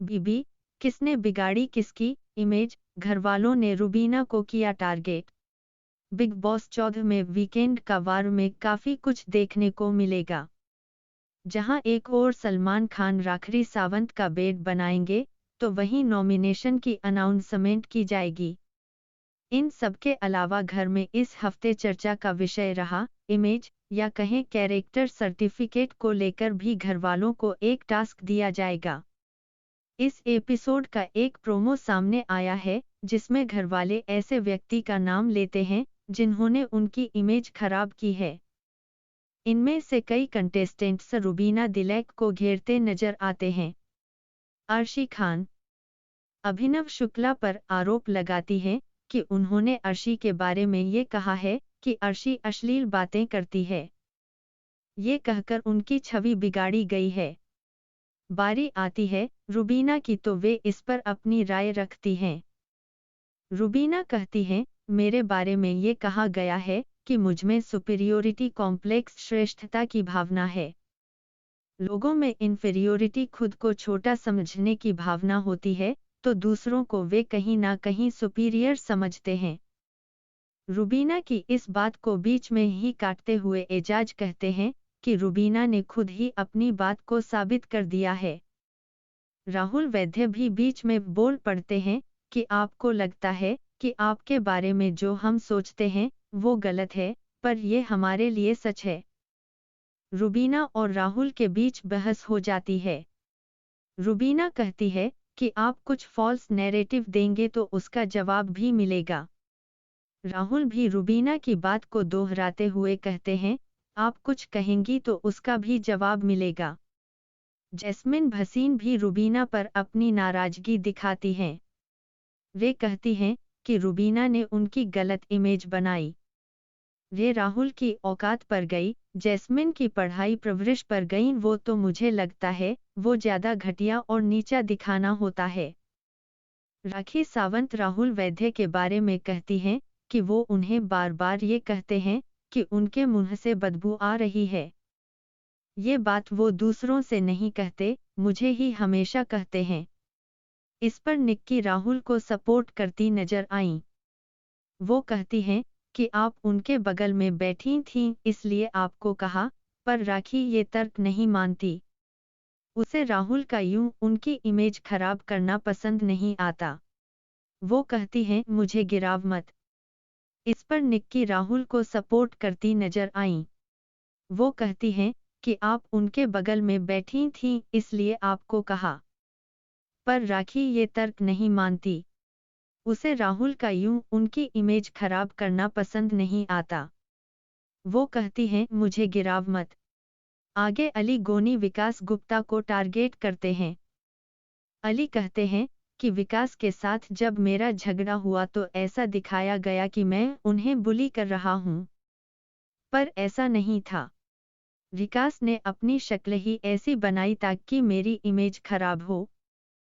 बीबी, किसने बिगाड़ी किसकी इमेज? घरवालों ने रुबीना को किया टारगेट। बिग बॉस 14 में वीकेंड का वार में काफी कुछ देखने को मिलेगा। जहां एक ओर सलमान खान राखी सावंत का बेड बनाएंगे, तो वहीं नॉमिनेशन की अनाउंसमेंट की जाएगी। इन सबके अलावा घर में इस हफ्ते चर्चा का विषय रहा इमेज या कहें कैरेक्टर सर्टिफिकेट को लेकर भी घरवालों को एक टास्क दिया जाएगा। इस एपिसोड का एक प्रोमो सामने आया है, जिसमें घरवाले ऐसे व्यक्ति का नाम लेते हैं जिन्होंने उनकी इमेज खराब की है। इनमें से कई कंटेस्टेंट्स रुबीना दिलैक को घेरते नजर आते हैं। अर्शी खान अभिनव शुक्ला पर आरोप लगाती हैं कि उन्होंने अर्शी के बारे में ये कहा है कि अर्शी अश्लील बातें करती है। ये कहकर उनकी छवि बिगाड़ी गई है। बारी आती है रुबीना की, तो वे इस पर अपनी राय रखती हैं। रुबीना कहती हैं, मेरे बारे में ये कहा गया है कि मुझमें सुपीरियोरिटी कॉम्प्लेक्स, श्रेष्ठता की भावना है। लोगों में इन्फीरियोरिटी, खुद को छोटा समझने की भावना होती है, तो दूसरों को वे कहीं ना कहीं सुपीरियर समझते हैं। रुबीना की इस बात को बीच में ही काटते हुए एजाज कहते हैं कि रुबीना ने खुद ही अपनी बात को साबित कर दिया है। राहुल वैद्य भी बीच में बोल पड़ते हैं कि आपको लगता है कि आपके बारे में जो हम सोचते हैं वो गलत है, पर ये हमारे लिए सच है। रुबीना और राहुल के बीच बहस हो जाती है। रुबीना कहती है कि आप कुछ फॉल्स नैरेटिव देंगे तो उसका जवाब भी मिलेगा। राहुल भी रुबीना की बात को दोहराते हुए कहते हैं, आप कुछ कहेंगी तो उसका भी जवाब मिलेगा। जैस्मिन भसीन भी रुबीना पर अपनी नाराजगी दिखाती हैं। वे कहती हैं कि रुबीना ने उनकी गलत इमेज बनाई। वे राहुल की औकात पर गई, जैस्मिन की पढ़ाई परवरिश पर गई, वो तो मुझे लगता है वो ज्यादा घटिया और नीचा दिखाना होता है। राखी सावंत राहुल वैद्य के बारे में कहती हैं कि वो उन्हें बार बार ये कहते हैं कि उनके मुंह से बदबू आ रही है। ये बात वो दूसरों से नहीं कहते, मुझे ही हमेशा कहते हैं। इस पर निक्की राहुल को सपोर्ट करती नजर आईं। वो कहती हैं कि आप उनके बगल में बैठी थीं इसलिए आपको कहा, पर राखी ये तर्क नहीं मानती। उसे राहुल का यूं उनकी इमेज खराब करना पसंद नहीं आता। वो कहती हैं, मुझे गिराव मत। इस पर निक्की राहुल को सपोर्ट करती नजर आईं। वो कहती हैं कि आप उनके बगल में बैठी थीं इसलिए आपको कहा, पर राखी ये तर्क नहीं मानती। उसे राहुल का यूं उनकी इमेज खराब करना पसंद नहीं आता। वो कहती हैं, मुझे गिराव मत। आगे अली गोनी विकास गुप्ता को टारगेट करते हैं। अली कहते हैं कि विकास के साथ जब मेरा झगड़ा हुआ तो ऐसा दिखाया गया कि मैं उन्हें बुली कर रहा हूं, पर ऐसा नहीं था। विकास ने अपनी शक्ल ही ऐसी बनाई ताकि मेरी इमेज खराब हो।